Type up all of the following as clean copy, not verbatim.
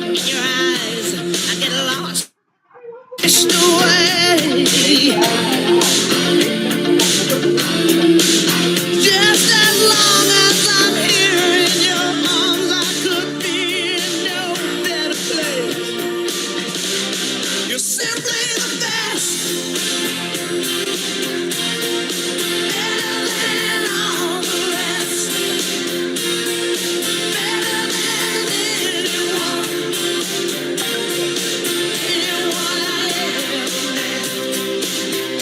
In your eyes, I get lost. It's the way. Just as long as I'm here in your arms, I could be in no better place. You're simply the best. Better than all the rest. Better than anyone. Anyone I ever met. Oh,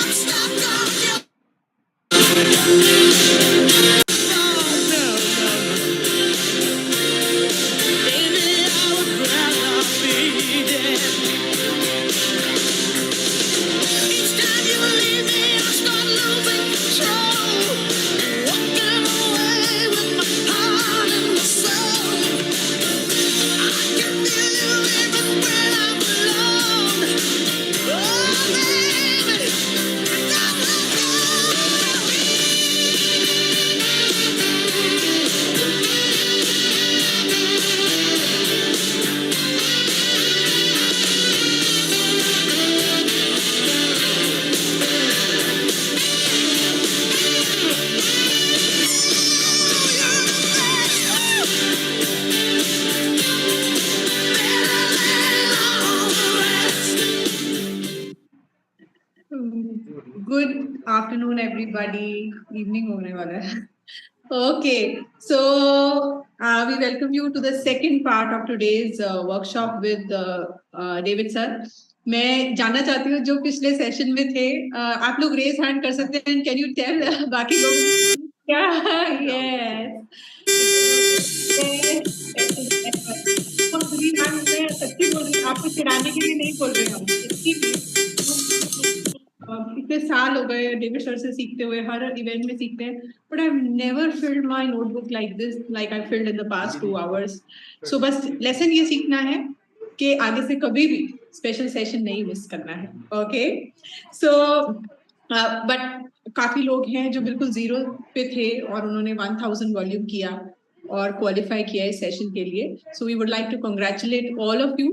I'm stuck on you. Baby, I would rather be dead. Each time you leave me, I start losing control. Walking away with my heart and my soul. I can feel you even when I'm alone. Oh, baby, don't let go. Good afternoon, everybody. Evening होने वाला है. Okay, so we welcome you to the second part of today's workshop with David sir. मैं जानना चाहती हूँ जो पिछले session में थे, आप लोग रेज हैंड कर सकते हैं. कैन यू टेल बाकी लोग क्या? यस, सच्ची बोल रही हूँ, आपको चिढ़ाने के लिए नहीं बोल रहे हम. इतने साल हो गए डेविड सर से सीखते हुए, हर इवेंट में सीखते हैं, but I have never field my notebook like this, like I filled in the past 2 hours. सो बस लेसन ये सीखना है कि आगे से कभी भी स्पेशल सेशन नहीं मिस करना है. ओके, सो बट काफी लोग हैं जो बिल्कुल जीरो पे थे और उन्होंने 1000 वॉल्यूम किया और क्वालिफाई किया इस सेशन के लिए. So we would like to congratulate all of you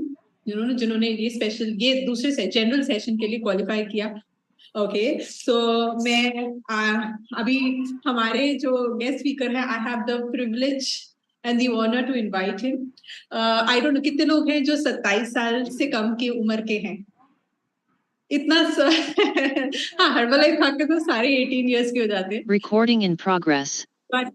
जिन्होंने ये स्पेशल, ये दूसरे जनरल सेशन के लिए क्वालिफाई किया. ओके, सो मैं अभी हमारे जो गेस्ट स्पीकर हैं, I have the privilege and the honour to invite him. I don't know कितने लोग हैं जो 27 साल से कम की उम्र के हैं. इतना हाँ, हर्बलाइफ खा के तो सारे 18 years के हो जाते हैं. Recording in progress. But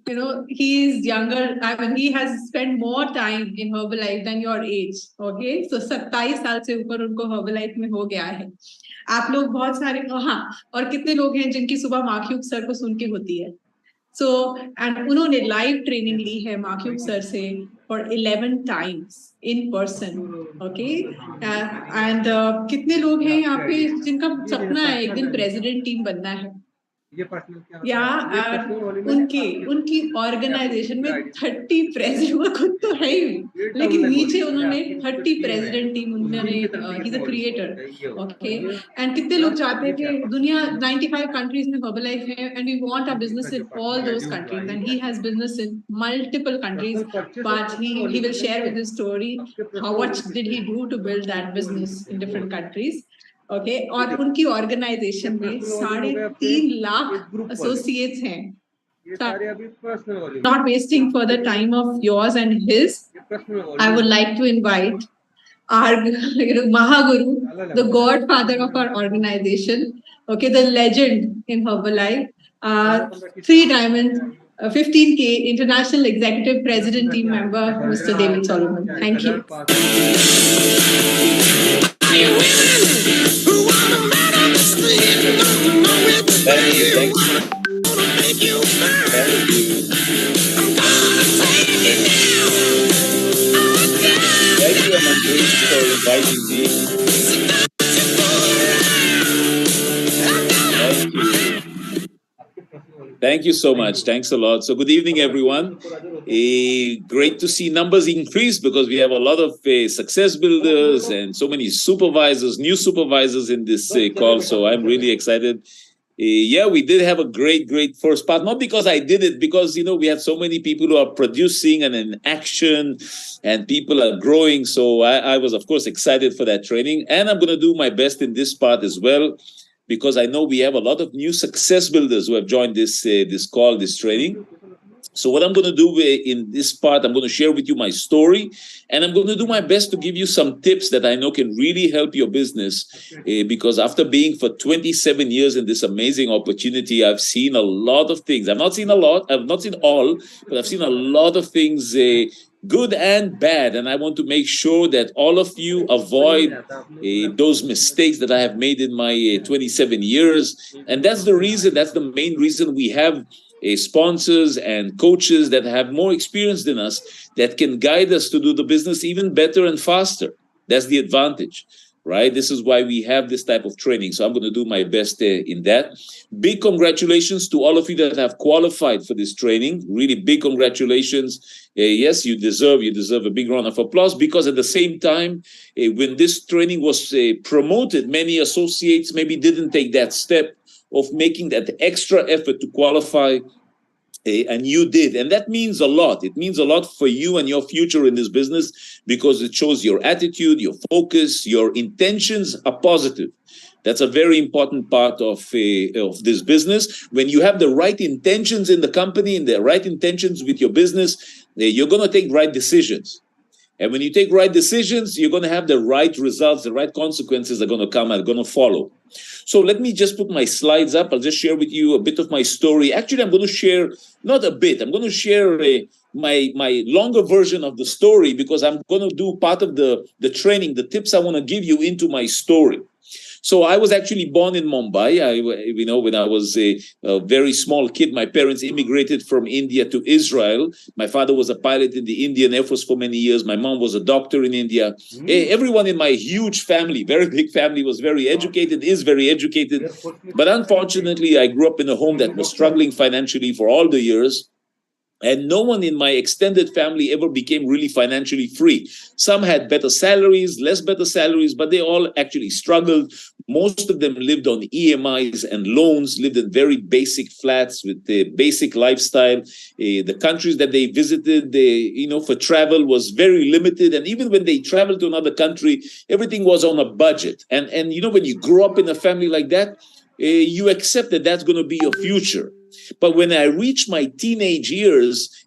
he is younger. I mean, he has spent more time in Herbalife than your age. Okay, so 27 साल से ऊपर उनको Herbalife में हो गया है. आप लोग बहुत सारे, हाँ, और कितने लोग हैं जिनकी सुबह मार्क्यूक सर को सुन के होती है. So and उन्होंने लाइव ट्रेनिंग ली है मार्क्यूक सर से for 11 times in person. Okay, and कितने लोग हैं यहाँ पे जिनका सपना है एक दिन प्रेसिडेंट टीम बनना है. या उनकी ऑर्गेनाइजेशन में 30 प्रेसिडेंट, वो खुद तो है ही, लेकिन नीचे उन्होंने 30 प्रेसिडेंट टीम उन्होंने, he is a creator. Okay, and कितने लोग चाहते हैं कि दुनिया 95 कंट्रीज में हर्बलाइफ है and we want a business in all those countries, and he has business in multiple countries, but he will share with his story how much did he do to build that business in different countries. Okay, और उनकी organisation में 3.5 lakh associates हैं. Not wasting further time of yours and his, I would like to invite our Mahaguru, the godfather of our organization, okay, the legend in Herbalife, 3 diamond, 15K international executive president team member, Mr. David Solomon. Thank you. Thank you so much. Thanks a lot. So good evening, everyone. Great to see numbers increase because we have a lot of success builders and so many supervisors, new supervisors in this call. So I'm really excited. Yeah, we did have a great first part. Not because I did it, because we had so many people who are producing and in action, and people are growing. So I was, of course, excited for that training, and I'm going to do my best in this part as well, because I know we have a lot of new success builders who have joined this call, this training. So what I'm going to do in this part, I'm going to share with you my story, and I'm going to do my best to give you some tips that I know can really help your business, because after being for 27 years in this amazing opportunity, I've seen a lot of things. I've not seen a lot, I've not seen all, but I've seen a lot of things, good and bad, and I want to make sure that all of you avoid those mistakes that I have made in my 27 years. And that's the main reason we have sponsors and coaches that have more experience than us, that can guide us to do the business even better and faster. That's the advantage, right? This is why we have this type of training. So I'm going to do my best in that. Big congratulations to all of you that have qualified for this training. Really big congratulations. Yes, you deserve a big round of applause, because at the same time, when this training was promoted, many associates maybe didn't take that step of making that extra effort to qualify, and you did. And that means a lot. It means a lot for you and your future in this business, because it shows your attitude, your focus, your intentions are positive. That's a very important part of this business. When you have the right intentions in the company and the right intentions with your business, you're going to take right decisions. And when you take right decisions, you're going to have the right results, the right consequences are going to come, are going to follow. So let me just put my slides up. I'll just share with you a bit of my story. Actually, I'm going to share, not a bit, I'm going to share my longer version of the story, because I'm going to do part of the training, the tips I want to give you into my story. So I was actually born in Mumbai. When I was a very small kid, my parents immigrated from India to Israel. My father was a pilot in the Indian Air Force for many years. My mom was a doctor in India. Everyone in my huge family, very big family, was very educated, is very educated. But unfortunately, I grew up in a home that was struggling financially for all the years. And no one in my extended family ever became really financially free. Some had better salaries, less better salaries, but they all actually struggled. Most of them lived on EMIs and loans, lived in very basic flats with the basic lifestyle. The countries that they visited, for travel was very limited. And even when they traveled to another country, everything was on a budget. And when you grow up in a family like that, you accept that that's going to be your future. But when I reached my teenage years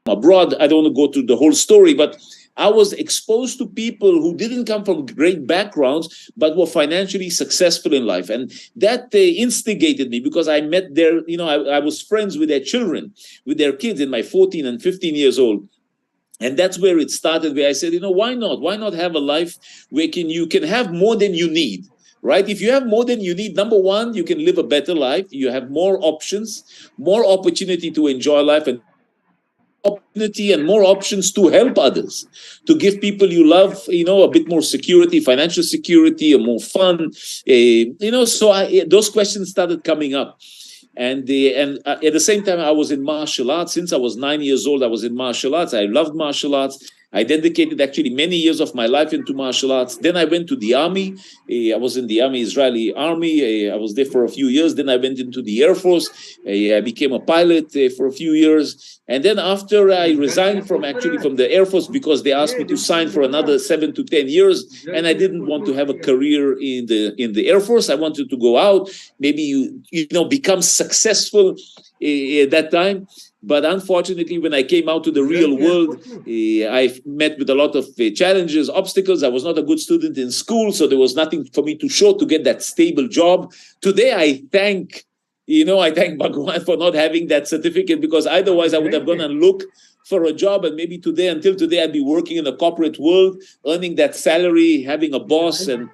abroad, I don't want to go through the whole story, but I was exposed to people who didn't come from great backgrounds, but were financially successful in life. And that instigated me, because I met I was friends with their children, with their kids in my 14 and 15 years old. And that's where it started, where I said, why not? Why not have a life where you can have more than you need? Right? If you have more than you need, number one, you can live a better life. You have more options, more opportunity to enjoy life, and opportunity and more options to help others, to give people you love, a bit more security, financial security, or more fun. So those questions started coming up. And at the same time, I was in martial arts. Since I was 9 years old, I was in martial arts. I loved martial arts. I dedicated actually many years of my life into martial arts. Then I went to the army. I was in the Israeli army. I was there for a few years. Then I went into the Air Force. I became a pilot for a few years. And then after I resigned from the Air Force, because they asked me to sign for another 7 to 10 years, and I didn't want to have a career in the Air Force. I wanted to go out, maybe become successful at that time. But unfortunately, when I came out to the real world, I met with a lot of challenges, obstacles. I was not a good student in school, so there was nothing for me to show to get that stable job. Today, I thank Bhagwan for not having that certificate, because otherwise I would have gone and looked for a job, and maybe until today, I'd be working in the corporate world, earning that salary, having a boss, and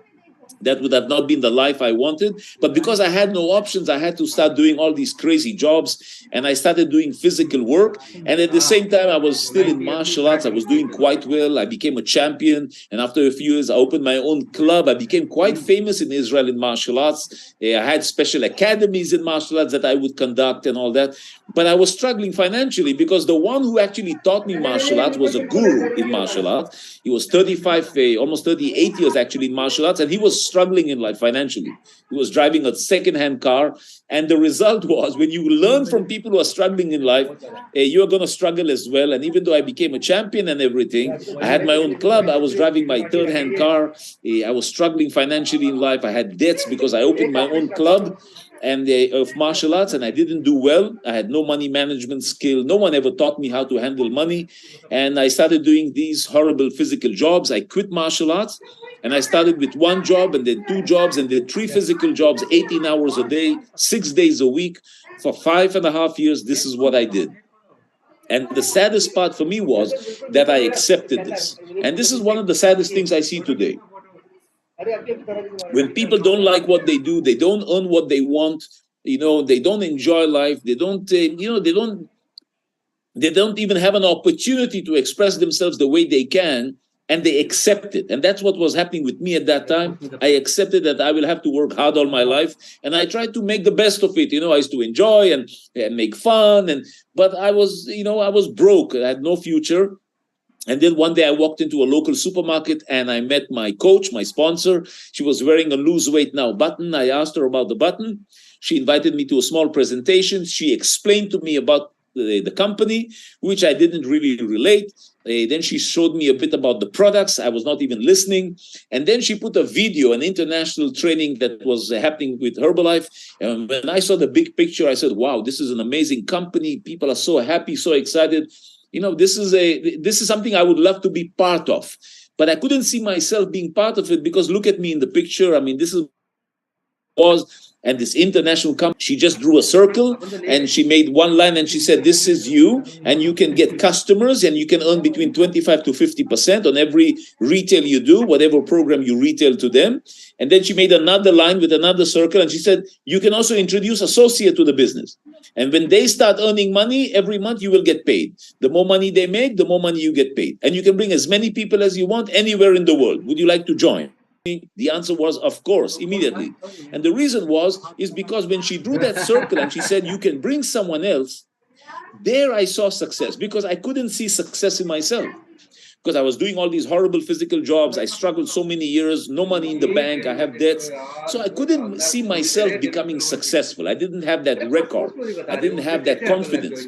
that would have not been the life I wanted. But because I had no options, I had to start doing all these crazy jobs, and I started doing physical work. And at the same time, I was still in martial arts. I was doing quite well. I became a champion. And after a few years, I opened my own club. I became quite famous in Israel in martial arts. I had special academies in martial arts that I would conduct and all that. But I was struggling financially, because the one who actually taught me martial arts was a guru in martial arts. He was 35, almost 38 years actually in martial arts, and he was was struggling in life financially. He was driving a second-hand car. And the result was, when you learn from people who are struggling in life, you are going to struggle as well. And even though I became a champion and everything, I had my own club. I was driving my third-hand car. I was struggling financially in life. I had debts because I opened my own club and of martial arts, and I didn't do well. I had no money management skill. No one ever taught me how to handle money. And I started doing these horrible physical jobs. I quit martial arts, and I started with one job and then two jobs and then three physical jobs, 18 hours a day, 6 days a week. For 5.5 years, this is what I did. And the saddest part for me was that I accepted this. And this is one of the saddest things I see today. When people don't like what they do, they don't earn what they want, they don't enjoy life, they don't, they don't even have an opportunity to express themselves the way they can, and they accept it. And that's what was happening with me at that time. I accepted that I will have to work hard all my life, and I tried to make the best of it. I used to enjoy and make fun, but I was, I was broke. I had no future. And then one day I walked into a local supermarket and I met my coach, my sponsor. She was wearing a Lose Weight Now button. I asked her about the button. She invited me to a small presentation. She explained to me about the company, which I didn't really relate. Then she showed me a bit about the products. I was not even listening. And then she put a video, an international training that was happening with Herbalife. And when I saw the big picture, I said, wow, this is an amazing company. People are so happy, so excited. This is something I would love to be part of, but I couldn't see myself being part of it because look at me in the picture. I mean, this and this international company, she just drew a circle and she made one line and she said, this is you, and you can get customers and you can earn between 25 to 50% on every retail you do, whatever program you retail to them. And then she made another line with another circle and she said, you can also introduce associate to the business. And when they start earning money, every month you will get paid. The more money they make, the more money you get paid. And you can bring as many people as you want anywhere in the world. Would you like to join? The answer was, of course, immediately. And the reason is because when she drew that circle and she said, you can bring someone else, there I saw success because I couldn't see success in myself. Because I was doing all these horrible physical jobs. I struggled so many years, no money in the bank, I have debts. So I couldn't see myself becoming successful. I didn't have that record. I didn't have that confidence.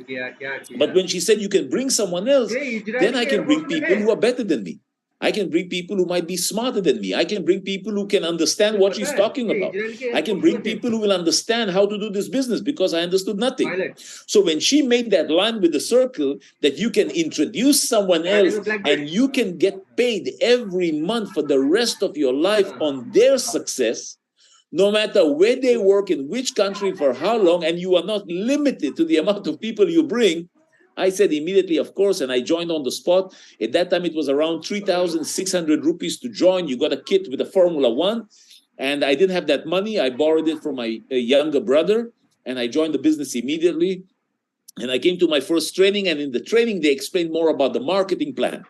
But when she said, you can bring someone else, then I can bring people who are better than me. I can bring people who might be smarter than me. I can bring people who can understand what she's talking about. I can bring people who will understand how to do this business because I understood nothing. So when she made that line with the circle that you can introduce someone else and you can get paid every month for the rest of your life on their success, no matter where they work, in which country, for how long, and you are not limited to the amount of people you bring, I said immediately, of course, and I joined on the spot. At that time, it was around 3,600 rupees to join. You got a kit with a Formula One, and I didn't have that money. I borrowed it from my younger brother, and I joined the business immediately. And I came to my first training, and in the training, they explained more about the marketing plan,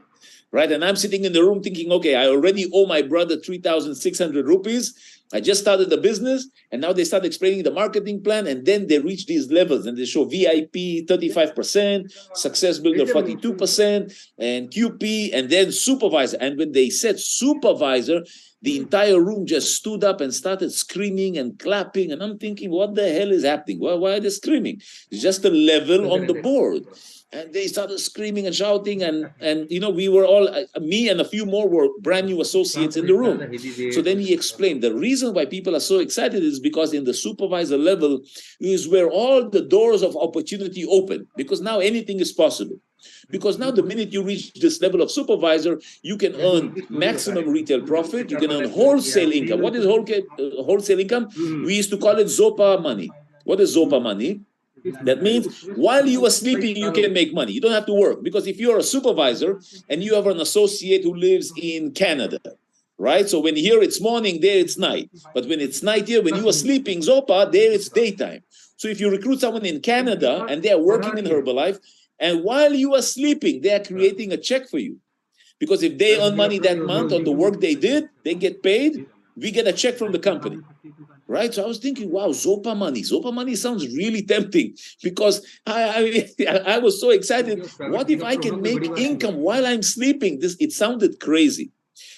right? And I'm sitting in the room thinking, okay, I already owe my brother 3,600 rupees. I just started the business, and now they start explaining the marketing plan, and then they reach these levels, and they show VIP 35%, Success Builder 42%, and QP, and then Supervisor. And when they said Supervisor, the entire room just stood up and started screaming and clapping, and I'm thinking, what the hell is happening? Why are they screaming? It's just a level on the board. And they started screaming and shouting, and we were all, me and a few more were brand new associates in the room. So then he explained the reason why people are so excited is because in the supervisor level is where all the doors of opportunity open, because now anything is possible. Because now the minute you reach this level of supervisor, you can earn maximum retail profit, you can earn wholesale income. What is wholesale income? We used to call it Zopa money. What is Zopa money? That means while you are sleeping, you can make money. You don't have to work, because if you're a supervisor and you have an associate who lives in Canada, right? So when here it's morning, there it's night. But when it's night here, when you are sleeping, Zopa, there it's daytime. So if you recruit someone in Canada and they are working in Herbalife, and while you are sleeping, they are creating a check for you. Because if they earn money that month on the work they did, they get paid, we get a check from the company. Right, so I was thinking, wow, Zopa money. Zopa money sounds really tempting, because I was so excited. What if I can make income while I'm sleeping? It sounded crazy.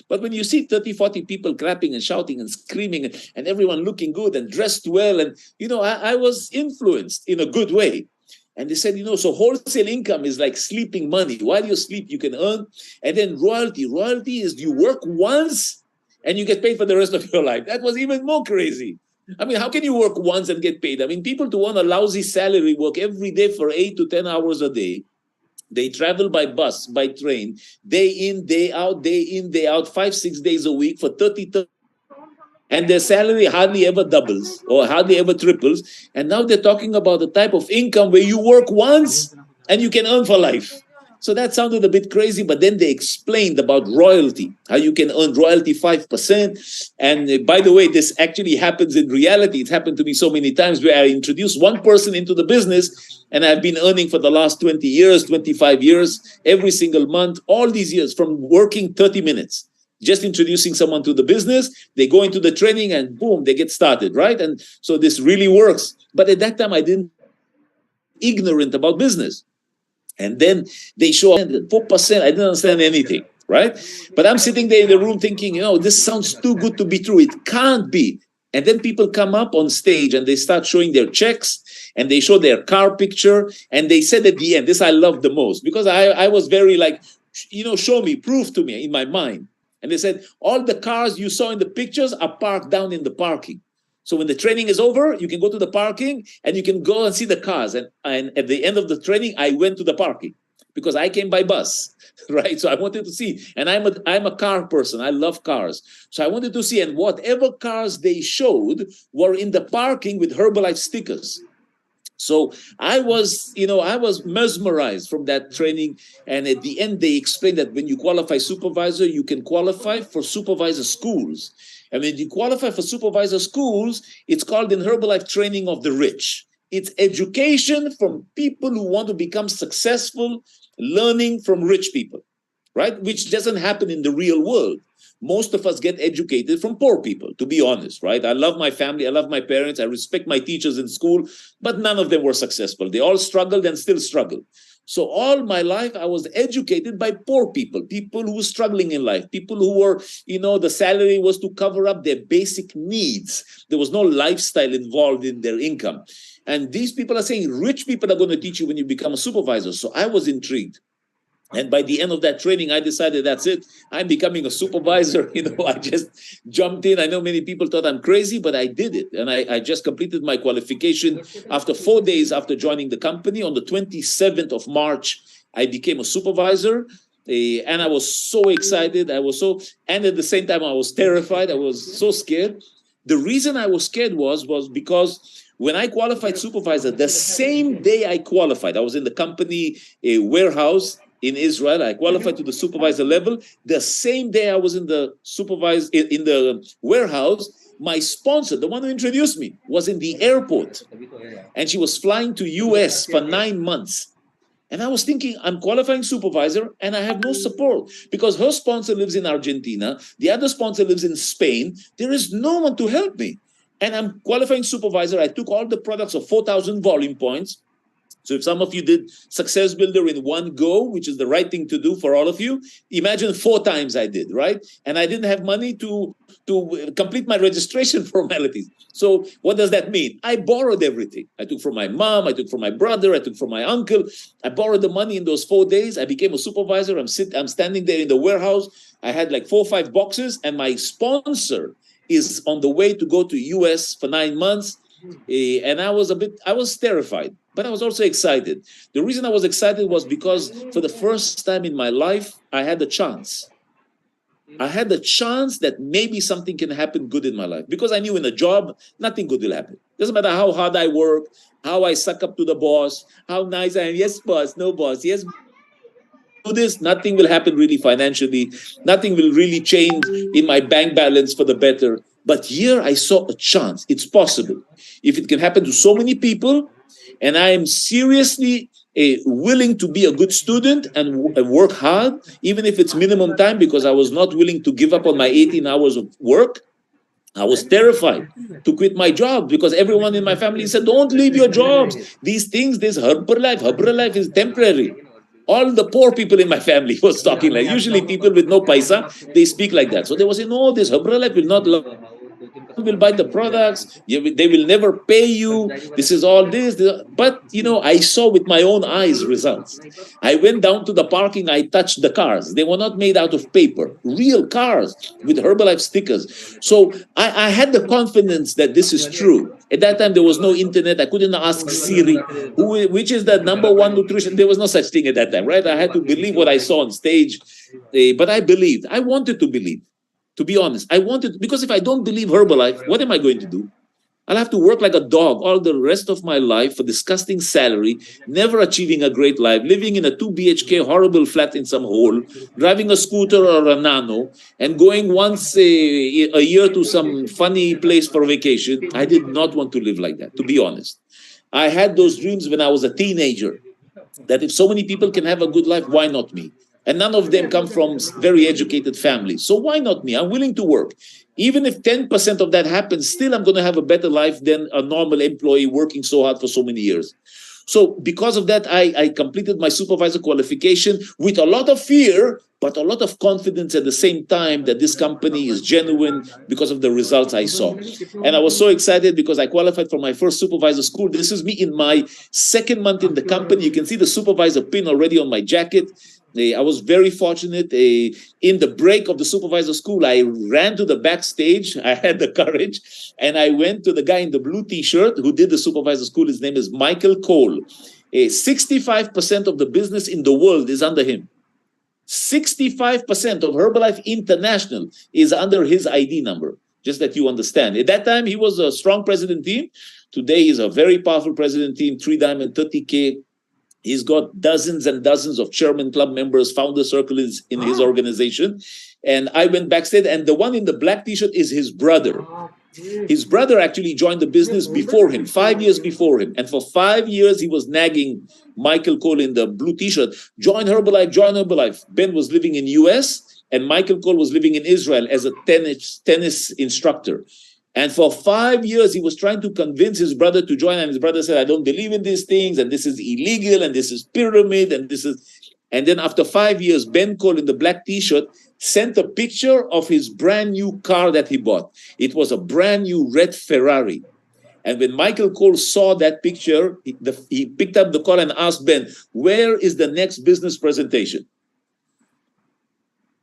But when you see 30, 40 people clapping and shouting and screaming and everyone looking good and dressed well, and I was influenced in a good way. And they said, so wholesale income is like sleeping money. While you sleep, you can earn. And then royalty is you work once and you get paid for the rest of your life. That was even more crazy. I mean, how can you work once and get paid? I mean, people who want a lousy salary work every day for 8 to 10 hours a day. They travel by bus, by train, day in, day out, 5-6 days a week for 30, and their salary hardly ever doubles or hardly ever triples. And now they're talking about the type of income where you work once and you can earn for life. So that sounded a bit crazy, but then they explained about royalty, how you can earn royalty 5%. And by the way, this actually happens in reality. It's happened to me so many times where I introduce one person into the business, and I've been earning for the last 20 years, 25 years, every single month, all these years, from working 30 minutes. Just introducing someone to the business, they go into the training and boom, they get started, right? And so this really works. But at that time, I didn't ignorant about business. And then they show 4%. I didn't understand anything, right? But I'm sitting there in the room thinking, this sounds too good to be true. It can't be. And then people come up on stage and they start showing their checks and they show their car picture. And they said at the end, this I love the most, because I was very like, show me, prove to me in my mind. And they said, all the cars you saw in the pictures are parked down in the parking. So when the training is over, you can go to the parking and you can go and see the cars. And at the end of the training, I went to the parking because I came by bus, right? So I wanted to see. And I'm a car person. I love cars. So I wanted to see. And whatever cars they showed were in the parking with Herbalife stickers. So I was mesmerized from that training. And at the end, they explained that when you qualify supervisor, you can qualify for supervisor schools. And when you qualify for supervisor schools, it's called in Herbalife training of the rich. It's education from people who want to become successful, learning from rich people, right? Which doesn't happen in the real world. Most of us get educated from poor people, to be honest, right? I love my family. I love my parents. I respect my teachers in school, but none of them were successful. They all struggled and still struggle. So all my life, I was educated by poor people, people who were struggling in life, people who were, the salary was to cover up their basic needs. There was no lifestyle involved in their income. And these people are saying rich people are going to teach you when you become a supervisor. So I was intrigued. And by the end of that training, I decided that's it. I'm becoming a supervisor. I just jumped in. I know many people thought I'm crazy, but I did it. And I just completed my qualification after 4 days after joining the company. On the 27th of March, I became a supervisor. And I was so excited. And at the same time, I was terrified. I was so scared. The reason I was scared was because when I qualified supervisor, the same day I qualified, I was in the company warehouse in Israel. I qualified to the supervisor level. The same day I was in the warehouse, my sponsor, the one who introduced me, was in the airport. And she was flying to US for 9 months. And I was thinking, I'm qualifying supervisor and I have no support because her sponsor lives in Argentina. The other sponsor lives in Spain. There is no one to help me. And I'm qualifying supervisor. I took all the products of 4,000 volume points. So if some of you did Success Builder in one go, which is the right thing to do for all of you, imagine 4 times I did, right? And I didn't have money to complete my registration formalities. So what does that mean? I borrowed everything. I took from my mom, I took from my brother, I took from my uncle. I borrowed the money in those 4 days. I became a supervisor. I'm standing there in the warehouse. I had like 4 or 5 boxes, and my sponsor is on the way to go to US for 9 months. And I was terrified, but I was also excited. The reason I was excited was because for the first time in my life, I had a chance. I had the chance that maybe something can happen good in my life, because I knew in a job, nothing good will happen. Doesn't matter how hard I work, how I suck up to the boss, how nice I am. Yes, boss, no boss. Yes, do this, nothing will happen really financially. Nothing will really change in my bank balance for the better. But here I saw a chance. It's possible. If it can happen to so many people, and I am seriously willing to be a good student and work hard, even if it's minimum time, because I was not willing to give up on my 18 hours of work. I was terrified to quit my job because everyone in my family said, don't leave your jobs. These things, this Herbalife is temporary. All the poor people in my family was talking like, usually people with no paisa, they speak like that. So they were saying, no, this Herbalife will not love, will buy the products, they will never pay you, this is all this. But I saw with my own eyes results. I went down to the parking, I touched the cars. They were not made out of paper, real cars with Herbalife stickers. So I had the confidence that this is true. At that time, there was no internet. I couldn't ask Siri, which is the #1 nutrition. There was no such thing at that time, right? I had to believe what I saw on stage. But I believed. I wanted to believe. To be honest, I wanted, because if I don't believe Herbalife, what am I going to do? I'll have to work like a dog all the rest of my life for disgusting salary, never achieving a great life, living in a 2 BHK horrible flat in some hole, driving a scooter or a nano, and going once a year to some funny place for vacation. I did not want to live like that, to be honest. I had those dreams when I was a teenager, that if so many people can have a good life, why not me? And none of them come from very educated families. So why not me? I'm willing to work. Even if 10% of that happens, still I'm going to have a better life than a normal employee working so hard for so many years. So because of that, I completed my supervisor qualification with a lot of fear, but a lot of confidence at the same time that this company is genuine because of the results I saw. And I was so excited because I qualified for my first supervisor school. This is me in my second month in the company. You can see the supervisor pin already on my jacket. I was very fortunate. In the break of the supervisor school, I ran to the backstage. I had the courage, and I went to the guy in the blue T-shirt who did the supervisor school. His name is Michael Cole. 65% of the business in the world is under him. 65% of Herbalife International is under his ID number, just that you understand. At that time, he was a strong president team. Today, he's a very powerful president team, 3-diamond, 30K. He's got dozens and dozens of chairman club members, founder circles in his organization. And I went backstage, and the one in the black T-shirt is his brother. His brother actually joined the business before him, 5 years before him. And for 5 years, he was nagging Michael Cole in the blue T-shirt, join Herbalife, join Herbalife. Ben was living in US, and Michael Cole was living in Israel as a tennis instructor. And for 5 years, he was trying to convince his brother to join. And his brother said, I don't believe in these things. And this is illegal. And this is pyramid. And this is. And then after 5 years, Ben Cole in the black T-shirt sent a picture of his brand new car that he bought. It was a brand new red Ferrari. And when Michael Cole saw that picture, he picked up the call and asked Ben, where is the next business presentation?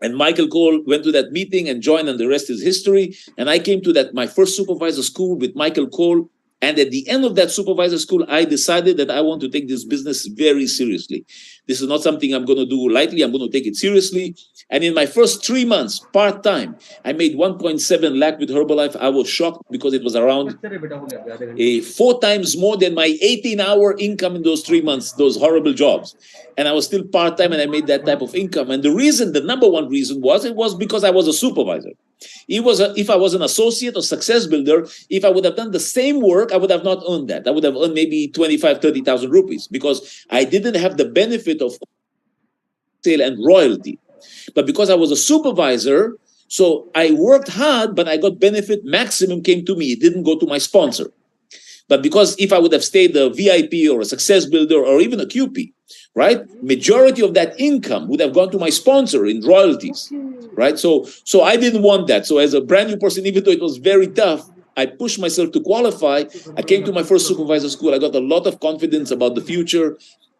And Michael Cole went to that meeting and joined, and the rest is history. And I came to my first supervisor school with Michael Cole. And at the end of that supervisor school, I decided that I want to take this business very seriously. This is not something I'm going to do lightly. I'm going to take it seriously. And in my first 3 months, part-time, I made 1.7 lakh with Herbalife. I was shocked because it was around 4 times more than my 18-hour income in those 3 months, those horrible jobs. And I was still part-time, and I made that type of income. And the reason, the #1 reason was because I was a supervisor. If I was an associate or success builder, if I would have done the same work, I would have not earned that. I would have earned maybe 25,000-30,000 rupees because I didn't have the benefit of sale and royalty. But because I was a supervisor, so I worked hard, but I got benefit. Maximum came to me. It didn't go to my sponsor. But because if I would have stayed a VIP or a success builder or even a QP, right, majority of that income would have gone to my sponsor in royalties, right? So I didn't want that. So as a brand new person, even though it was very tough, I pushed myself to qualify. I came to my first supervisor school. I got a lot of confidence about the future.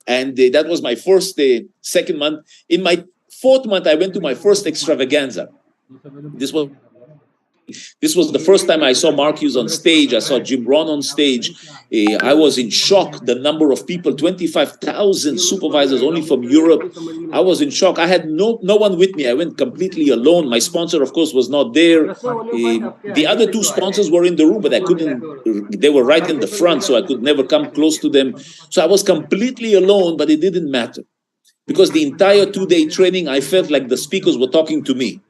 And that was my first, second month. In my 4th month, I went to my first extravaganza. This was the first time I saw Mark Hughes on stage. I saw Jim Rohn on stage. I was in shock, the number of people, 25,000 supervisors only from Europe. I was in shock. I had no one with me. I went completely alone. My sponsor, of course, was not there. The other 2 sponsors were in the room, but I couldn't, they were right in the front, so I could never come close to them. So I was completely alone, but it didn't matter. Because the entire 2-day training, I felt like the speakers were talking to me.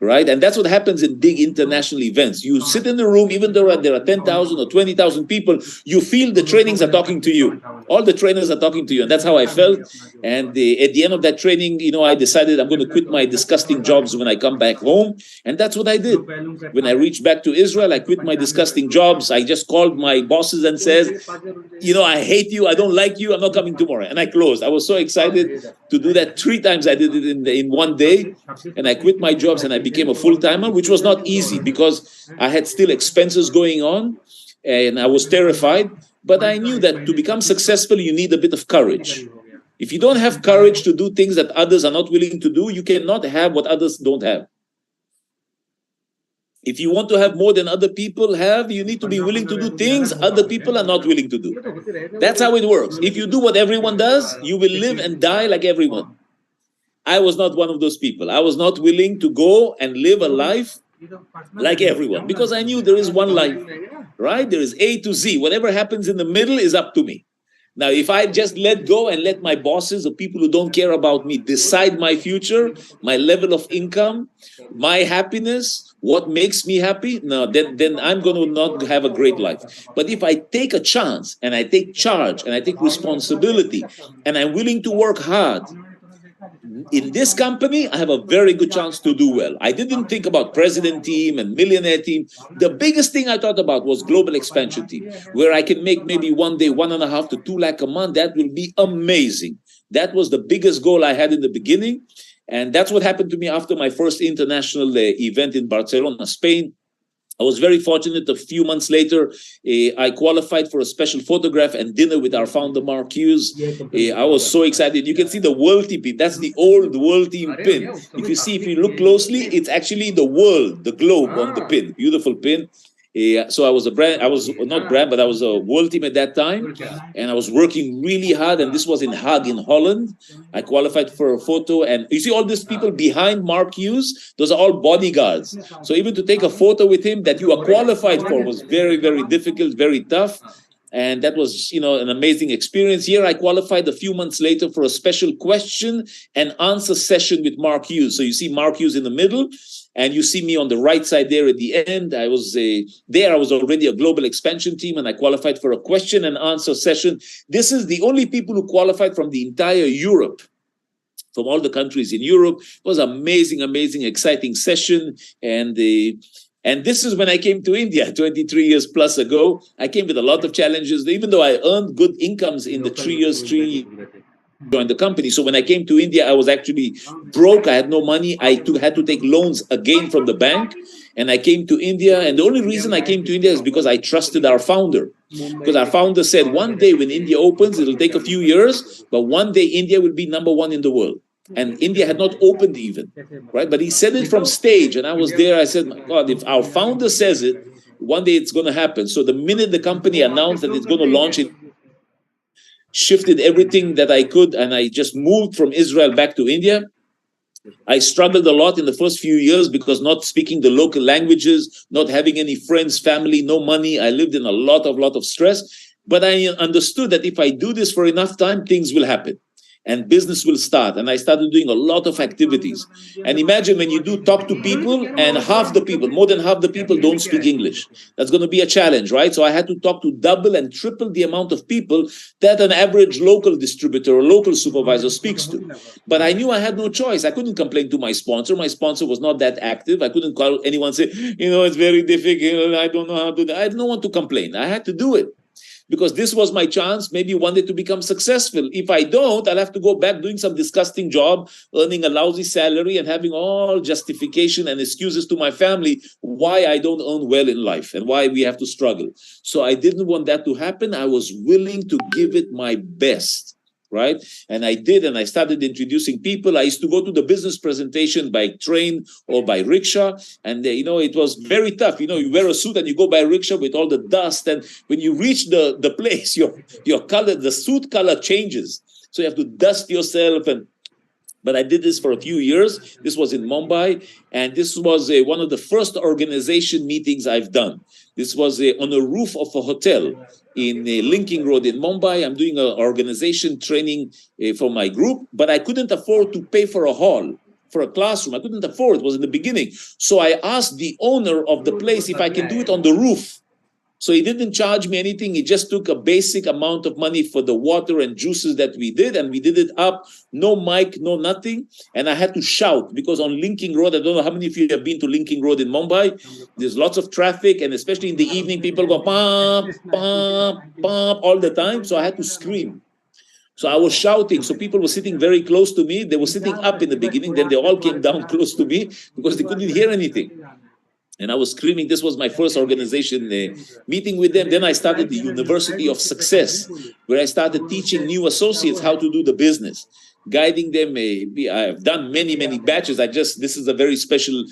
right? And that's what happens in big international events. You sit in the room, even though there are 10,000 or 20,000 people, you feel the trainings are talking to you. All the trainers are talking to you. And that's how I felt. And at the end of that training, I decided I'm going to quit my disgusting jobs when I come back home. And that's what I did. When I reached back to Israel, I quit my disgusting jobs. I just called my bosses and said, I hate you. I don't like you. I'm not coming tomorrow. And I closed. I was so excited to do that 3 times. I did it in one day. And I quit my jobs and I became a full-timer, which was not easy because I had still expenses going on and I was terrified. But I knew that to become successful, you need a bit of courage. If you don't have courage to do things that others are not willing to do, you cannot have what others don't have. If you want to have more than other people have, you need to be willing to do things other people are not willing to do. That's how it works. If you do what everyone does, you will live and die like everyone. I was not one of those people. I was not willing to go and live a life like everyone because I knew there is one life, right? There is A to Z. Whatever happens in the middle is up to me. Now, if I just let go and let my bosses or people who don't care about me decide my future, my level of income, my happiness, what makes me happy, no, then I'm going to not have a great life. But if I take a chance and I take charge and I take responsibility and I'm willing to work hard, in this company, I have a very good chance to do well. I didn't think about president team and millionaire team. The biggest thing I thought about was global expansion team, where I can make maybe one day 1.5 to 2 lakh a month. That will be amazing. That was the biggest goal I had in the beginning. And that's what happened to me after my first international event in Barcelona, Spain. I was very fortunate. A few months later, I qualified for a special photograph and dinner with our founder, Mark Hughes. I was so excited. You can see the world team pin. That's the old world team pin. If you look closely, it's actually the world, the globe on the pin. Beautiful pin. So I was I was a world team at that time, and I was working really hard, and this was in Hague in Holland. I qualified for a photo, and you see all these people behind Mark Hughes, those are all bodyguards. So even to take a photo with him that you are qualified for was very, very difficult, very tough. And that was, an amazing experience. Here I qualified a few months later for a special question and answer session with Mark Hughes. So you see Mark Hughes in the middle, and you see me on the right side there at the end. I was already a global expansion team, and I qualified for a question and answer session. This is the only people who qualified from the entire Europe, from all the countries in Europe. It was amazing, amazing, exciting session. And this is when I came to India 23 years plus ago. I came with a lot of challenges, even though I earned good incomes in the 3 years joined the company. So when I came to India, I was actually broke. I had no money. I had to take loans again from the bank. And I came to India. And the only reason I came to India is because I trusted our founder. Because our founder said, one day when India opens, it'll take a few years, but one day India will be #1 in the world. And India had not opened even, right? But he said it from stage, and I was there. I said, my God, if our founder says it, one day it's going to happen. So the minute the company announced that it's going to launch, it shifted everything that I could, and I just moved from Israel back to India. I struggled a lot in the first few years because not speaking the local languages, not having any friends, family, no money. I lived in a lot of stress. But I understood that if I do this for enough time, things will happen. And business will start. And I started doing a lot of activities. And imagine when you do talk to people and more than half the people don't speak English. That's going to be a challenge, right? So I had to talk to double and triple the amount of people that an average local distributor or local supervisor speaks to. But I knew I had no choice. I couldn't complain to my sponsor. My sponsor was not that active. I couldn't call anyone and say, it's very difficult. I don't know how to do that. I had no one to complain. I had to do it. Because this was my chance, maybe one day to become successful. If I don't, I'll have to go back doing some disgusting job, earning a lousy salary and having all justification and excuses to my family why I don't earn well in life and why we have to struggle. So I didn't want that to happen. I was willing to give it my best, right? And I did, and I started introducing people. I used to go to the business presentation by train or by rickshaw, and it was very tough. You wear a suit and you go by rickshaw with all the dust, and when you reach the place, your color, the suit color changes. So you have to dust yourself. But I did this for a few years. This was in Mumbai, and this was one of the first organization meetings I've done. This was on a roof of a hotel in Linking Road in Mumbai. I'm doing an organization training for my group, but I couldn't afford to pay for a hall. for a classroom. I couldn't afford it. It was in the beginning. So I asked the owner of the place if I can do it on the roof. So he didn't charge me anything. He just took a basic amount of money for the water and juices that we did, and we did it up. No mic, no nothing. And I had to shout because on Linking Road, I don't know how many of you have been to Linking Road in Mumbai. There's lots of traffic, and especially in the evening, people go pump, pump, pump all the time. So I had to scream. So I was shouting. So people were sitting very close to me. They were sitting up in the beginning. Then they all came down close to me because they couldn't hear anything. And I was screaming. This was my first organization meeting with them. Then I started the University of Success, where I started teaching new associates how to do the business, guiding them. I've done many, many batches. This is a very special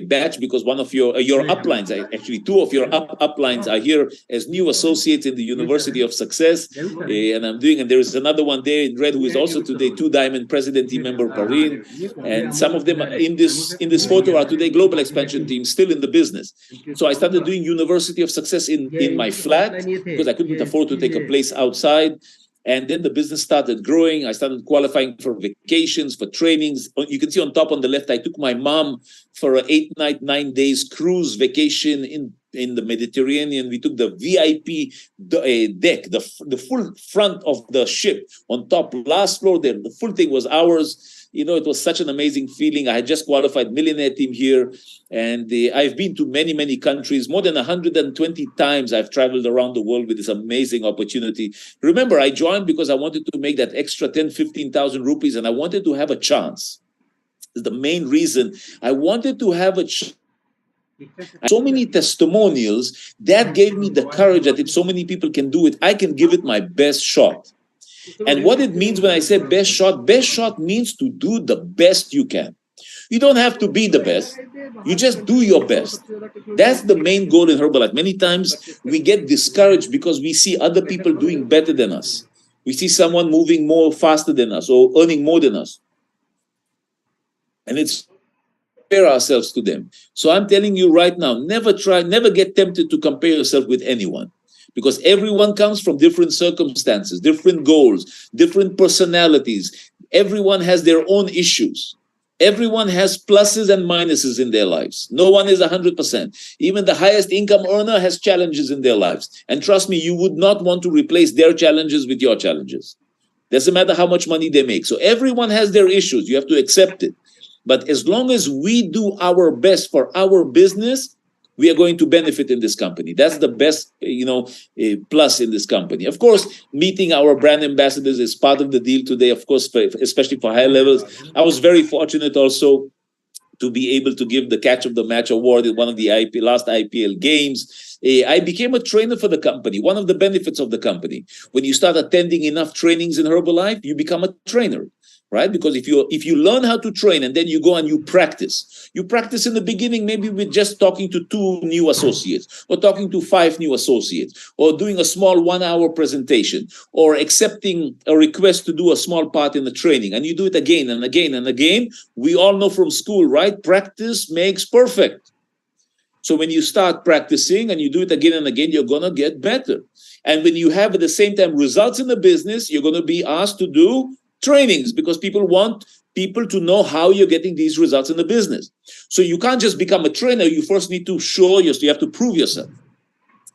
batch because one of your uplines, actually two of your uplines are here as new associates in the University of Success. And there is another one there in red who is also today 2-diamond president team member, Parin. And some of them in this photo are today global expansion team, still in the business. So I started doing University of Success in my flat because I couldn't afford to take a place outside. And then the business started growing. I started qualifying for vacations, for trainings. You can see on top on the left, I took my mom for an 8-night, 9 days cruise vacation in the Mediterranean. We took the VIP deck, the full front of the ship on top, last floor there. The full thing was ours. You know, it was such an amazing feeling. I had just qualified millionaire team here, and I've been to many, many countries. More than 120 times I've traveled around the world with this amazing opportunity. Remember, I joined because I wanted to make that extra 10, 15,000 rupees, and I wanted to have a chance. That's the main reason. I wanted to have a chance. So many testimonials that gave me the courage that if so many people can do it, I can give it my best shot. And what it means when I say best shot means to do the best you can. You don't have to be the best. You just do your best. That's the main goal in Herbalife. Many times we get discouraged because we see other people doing better than us. We see someone moving more faster than us or earning more than us. And it's compare ourselves to them. So I'm telling you right now, never get tempted to compare yourself with anyone. Because everyone comes from different circumstances, different goals, different personalities. Everyone has their own issues. Everyone has pluses and minuses in their lives. No one is 100%. Even the highest income earner has challenges in their lives. And trust me, you would not want to replace their challenges with your challenges. Doesn't matter how much money they make. So everyone has their issues. You have to accept it. But as long as we do our best for our business, we are going to benefit in this company. That's the best, plus in this company. Of course, meeting our brand ambassadors is part of the deal today, of course, especially for high levels. I was very fortunate also to be able to give the Catch of the Match award in one of the last IPL games. I became a trainer for the company. One of the benefits of the company, when you start attending enough trainings in Herbalife, you become a trainer. Right? Because if you learn how to train and then you go and you practice in the beginning, maybe with just talking to 2 new associates or talking to 5 new associates or doing a small 1-hour presentation or accepting a request to do a small part in the training, and you do it again and again and again. We all know from school, right? Practice makes perfect. So when you start practicing and you do it again and again, you're going to get better. And when you have at the same time results in the business, you're going to be asked to do trainings because people want people to know how you're getting these results in the business. So you can't just become a trainer. You first need to show yourself. You have to prove yourself.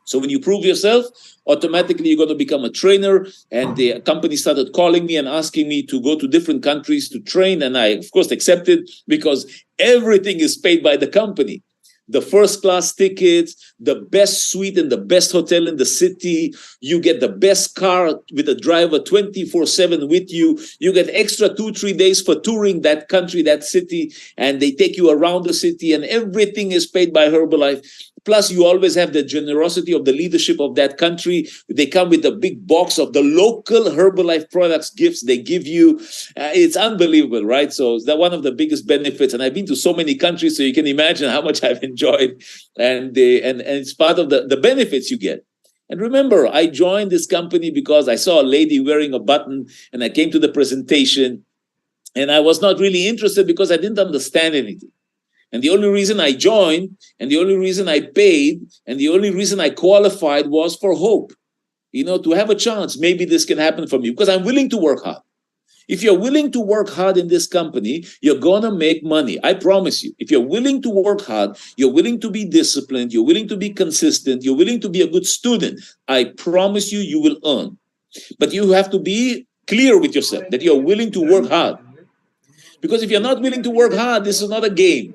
So when you prove yourself, automatically you're going to become a trainer. And the company started calling me and asking me to go to different countries to train. And I, of course, accepted because everything is paid by the company. The first class tickets, the best suite and the best hotel in the city. You get the best car with a driver 24/7 with you. You get extra 2-3 days for touring that country, that city, and they take you around the city and everything is paid by Herbalife. Plus, you always have the generosity of the leadership of that country. They come with a big box of the local Herbalife products, gifts they give you. It's unbelievable, right? So that's one of the biggest benefits. And I've been to so many countries, so you can imagine how much I've enjoyed. And it's part of the benefits you get. And remember, I joined this company because I saw a lady wearing a button, and I came to the presentation, and I was not really interested because I didn't understand anything. And the only reason I joined, and the only reason I paid, and the only reason I qualified was for hope. To have a chance. Maybe this can happen for me because I'm willing to work hard. If you're willing to work hard in this company, you're going to make money. I promise you. If you're willing to work hard, you're willing to be disciplined, you're willing to be consistent, you're willing to be a good student, I promise you, you will earn. But you have to be clear with yourself that you're willing to work hard. Because if you're not willing to work hard, this is not a game.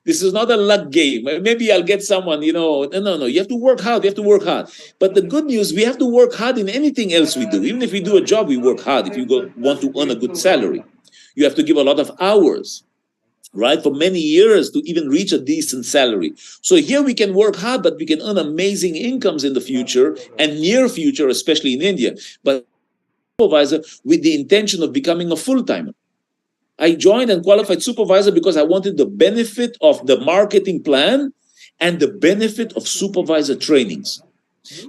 This is not a luck game. Maybe I'll get someone, no. You have to work hard. You have to work hard. But the good news, we have to work hard in anything else we do. Even if we do a job, we work hard. If you want to earn a good salary, you have to give a lot of hours, right? For many years to even reach a decent salary. So here we can work hard, but we can earn amazing incomes in the future and near future, especially in India. But supervisor with the intention of becoming a full-timer. I joined and qualified supervisor because I wanted the benefit of the marketing plan and the benefit of supervisor trainings.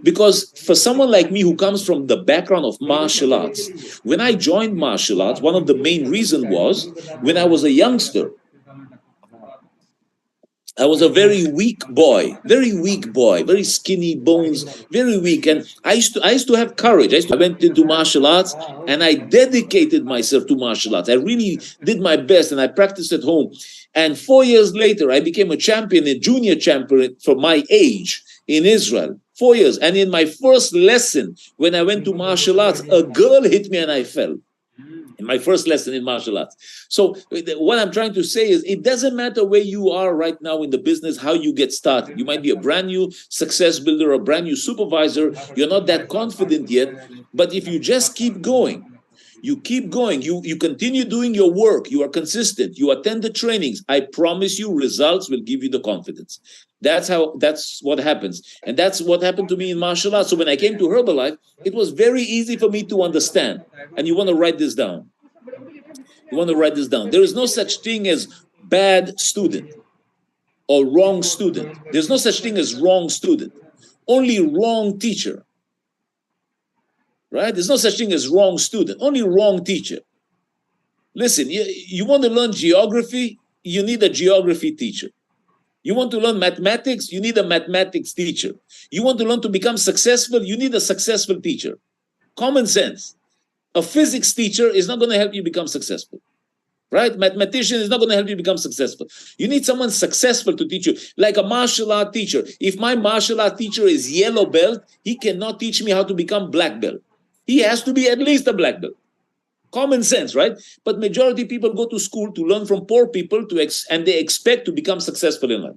Because for someone like me who comes from the background of martial arts, when I joined martial arts, one of the main reasons was when I was a youngster, I was a very weak boy, very skinny bones, very weak. And I used to have courage. I went into martial arts and I dedicated myself to martial arts. I really did my best and I practiced at home. And 4 years later, I became a champion, a junior champion for my age in Israel. 4 years. And in my first lesson, when I went to martial arts, a girl hit me and I fell. In my first lesson in martial arts. So what I'm trying to say is it doesn't matter where you are right now in the business, how you get started. You might be a brand new success builder, a brand new supervisor. You're not that confident yet. But if you just keep going, you continue doing your work, you are consistent, you attend the trainings, I promise you results will give you the confidence. That's what happens. And that's what happened to me in martial arts. So when I came to Herbalife, it was very easy for me to understand. And you want to write this down. There is no such thing as bad student or wrong student. There's no such thing as wrong student. Only wrong teacher. Right? There's no such thing as wrong student. Only wrong teacher. Listen, you want to learn geography? You need a geography teacher. You want to learn mathematics? You need a mathematics teacher. You want to learn to become successful? You need a successful teacher. Common sense. A physics teacher is not going to help you become successful. Right? Mathematician is not going to help you become successful. You need someone successful to teach you. Like a martial art teacher. If my martial art teacher is yellow belt, he cannot teach me how to become black belt. He has to be at least a black belt. Common sense, right? But majority of people go to school to learn from poor people and they expect to become successful in life,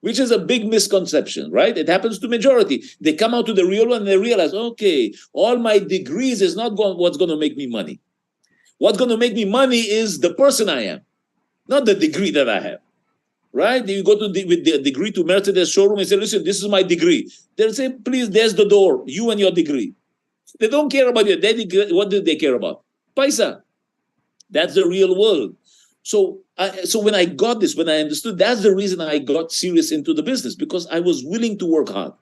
which is a big misconception, right? It happens to majority. They come out to the real world and they realize, okay, all my degrees is not what's going to make me money. What's going to make me money is the person I am, not the degree that I have, right? You go with the degree to Mercedes showroom and say, listen, this is my degree. They'll say, please, there's the door, you and your degree. They don't care about your degree. What do they care about? Paisa. That's the real world. So when I got this, when I understood, that's the reason I got serious into the business, because I was willing to work hard.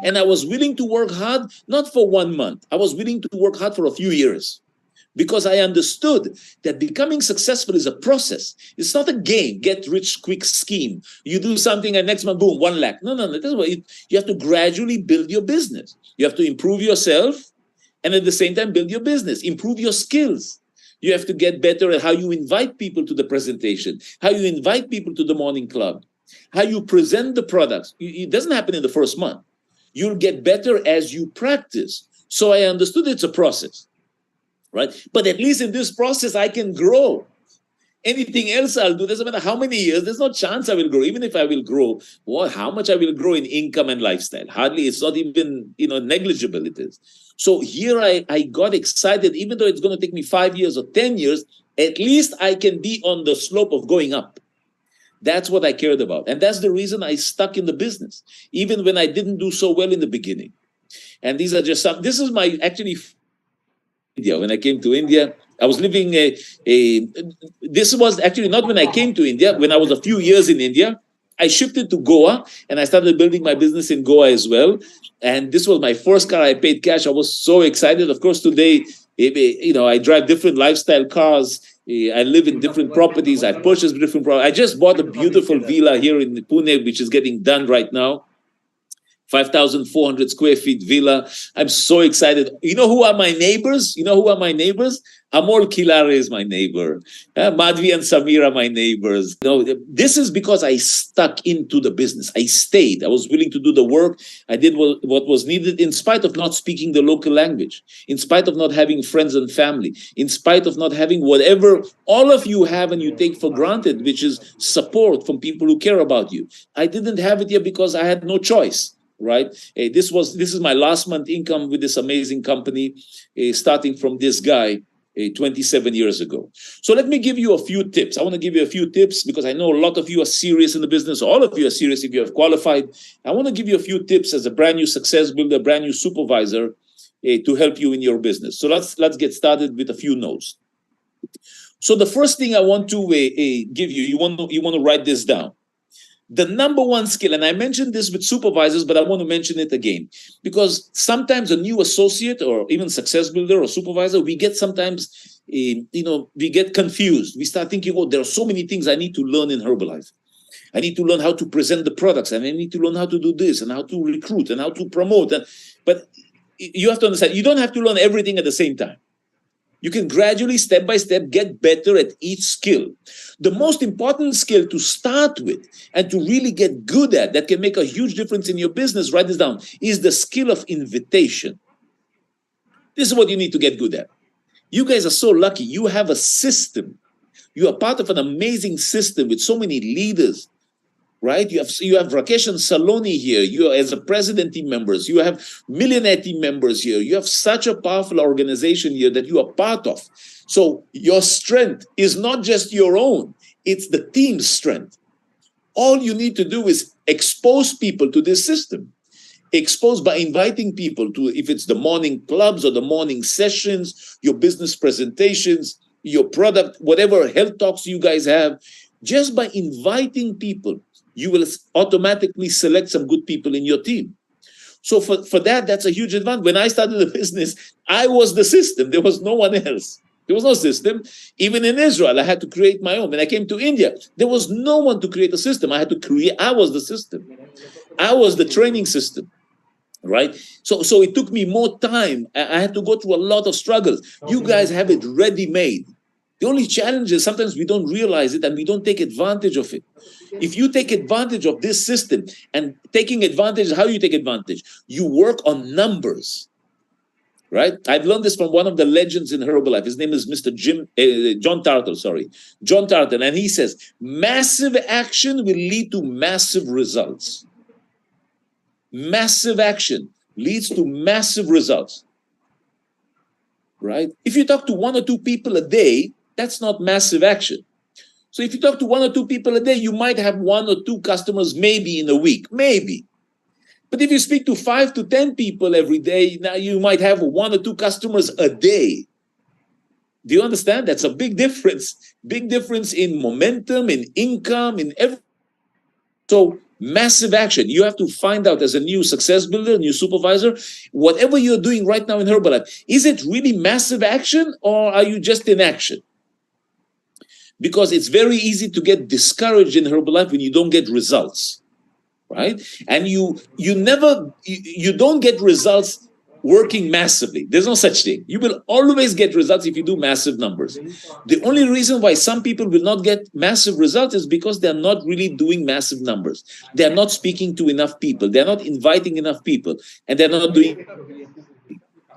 And I was willing to work hard, not for 1 month. I was willing to work hard for a few years, because I understood that becoming successful is a process. It's not a game, get rich quick scheme. You do something and next month, boom, 1 lakh. No. That's why you have to gradually build your business. You have to improve yourself and at the same time build your business, improve your skills. You have to get better at how you invite people to the presentation, how you invite people to the morning club, how you present the products. It doesn't happen in the first month. You'll get better as you practice. So I understood it's a process, right? But at least in this process, I can grow. Anything else I'll do, doesn't matter how many years, there's no chance I will grow. Even if I will grow, how much I will grow in income and lifestyle? Hardly, it's not even, negligible it is. So here I got excited, even though it's going to take me 5 years or 10 years, at least I can be on the slope of going up. That's what I cared about. And that's the reason I stuck in the business, even when I didn't do so well in the beginning. And these are just some, this is my, actually, India. When I came to India, I was living this was actually not when I came to India, when I was a few years in India, I shifted to Goa and I started building my business in Goa as well. And this was my first car. I paid cash. I was so excited. Of course, today, I drive different lifestyle cars. I live in different properties. I purchased different properties. I just bought a beautiful villa here in Pune, which is getting done right now. 5,400 square feet villa. I'm so excited. You know who are my neighbors? Amol Kilare is my neighbor. Madhvi and Samir are my neighbors. This is because I stuck into the business. I stayed. I was willing to do the work. I did what was needed in spite of not speaking the local language, in spite of not having friends and family, in spite of not having whatever all of you have and you take for granted, which is support from people who care about you. I didn't have it yet because I had no choice. Right? This is my last month income with this amazing company, starting from this guy 27 years ago. So let me give you a few tips. I want to give you a few tips because I know a lot of you are serious in the business. All of you are serious if you have qualified. I want to give you a few tips as a brand new success builder, brand new supervisor to help you in your business. So let's get started with a few notes. So the first thing I want to give you, you want to write this down. The number one skill, and I mentioned this with supervisors, but I want to mention it again, because sometimes a new associate or even success builder or supervisor, we get sometimes, we get confused. We start thinking, oh, there are so many things I need to learn in Herbalife. I need to learn how to present the products, and I need to learn how to do this, and how to recruit, and how to promote. But you have to understand, you don't have to learn everything at the same time. You can gradually, step by step, get better at each skill. The most important skill to start with and to really get good at, that can make a huge difference in your business, write this down, is the skill of invitation. This is what you need to get good at. You guys are so lucky. You have a system. You are part of an amazing system with so many leaders. Right? You have Rakesh and Saloni here. You are, as a president team members, you have millionaire team members here. You have such a powerful organization here that you are part of. So your strength is not just your own, it's the team's strength. All you need to do is expose people to this system. Expose by inviting people to, if it's the morning clubs or the morning sessions, your business presentations, your product, whatever health talks you guys have, just by inviting people, you will automatically select some good people in your team. So for that, that's a huge advantage. When I started the business, I was the system. There was no one else. There was no system. Even in Israel, I had to create my own. When I came to India, there was no one to create a system. I was the system. I was the training system, right? So it took me more time. I had to go through a lot of struggles. You guys have it ready-made. The only challenge is sometimes we don't realize it and we don't take advantage of it. If you take advantage of this system, and taking advantage, how you take advantage? You work on numbers, right? I've learned this from one of the legends in Herbalife. His name is Mr. John Tartar, and he says, massive action will lead to massive results. Massive action leads to massive results, right? If you talk to 1 or 2 people a day, that's not massive action. So if you talk to 1 or 2 people a day, you might have 1 or 2 customers maybe in a week, maybe. But if you speak to 5 to 10 people every day, now you might have 1 or 2 customers a day. Do you understand? That's a big difference. Big difference in momentum, in income, in everything. So massive action. You have to find out, as a new success builder, new supervisor, whatever you're doing right now in Herbalife, is it really massive action or are you just in action? Because it's very easy to get discouraged in Herbalife when you don't get results, right? And you don't get results working massively. There's no such thing. You will always get results if you do massive numbers. The only reason why some people will not get massive results is because they're not really doing massive numbers. They're not speaking to enough people. They're not inviting enough people, and they're not doing,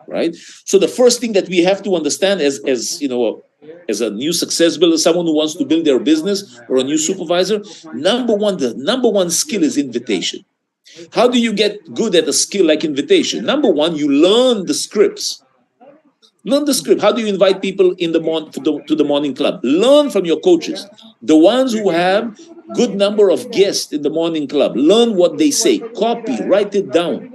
right? So the first thing that we have to understand as a new success builder, someone who wants to build their business, or a new supervisor, the number one skill is invitation. How do you get good at a skill like invitation? Number one, you learn the scripts. Learn the script. How do you invite people in the to the morning club? Learn from your coaches, the ones who have good number of guests in the morning club. Learn what they say. Copy, write it down.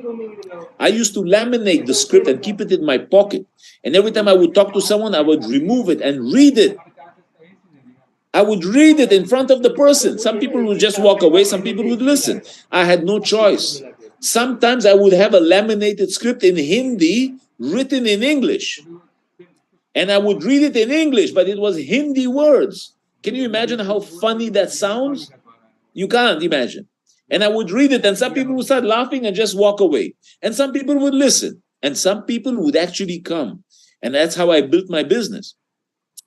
I used to laminate the script and keep it in my pocket. And every time I would talk to someone, I would remove it and read it. I would read it in front of the person. Some people would just walk away. Some people would listen. I had no choice. Sometimes I would have a laminated script in Hindi written in English. And I would read it in English, but it was Hindi words. Can you imagine how funny that sounds? You can't imagine. And I would read it, and some people would start laughing and just walk away. And some people would listen, and some people would actually come. And that's how I built my business.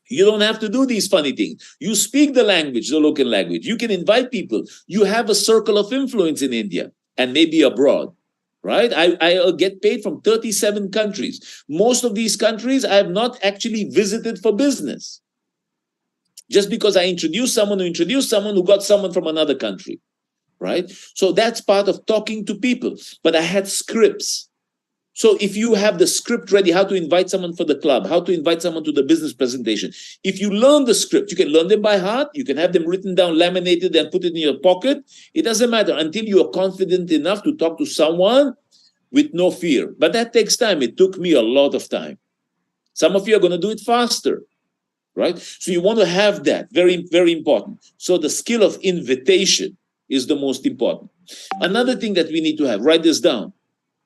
You don't have to do these funny things. You speak the language, the local language. You can invite people. You have a circle of influence in India and maybe abroad, right? I get paid from 37 countries. Most of these countries I have not actually visited for business. Just because I introduced someone who got someone from another country, right? So that's part of talking to people. But I had scripts. So if you have the script ready, how to invite someone for the club, how to invite someone to the business presentation, if you learn the script, you can learn them by heart, you can have them written down, laminated, and put it in your pocket. It doesn't matter until you are confident enough to talk to someone with no fear. But that takes time. It took me a lot of time. Some of you are going to do it faster, right? So you want to have that, very, very important. So the skill of invitation is the most important. Another thing that we need to have, write this down.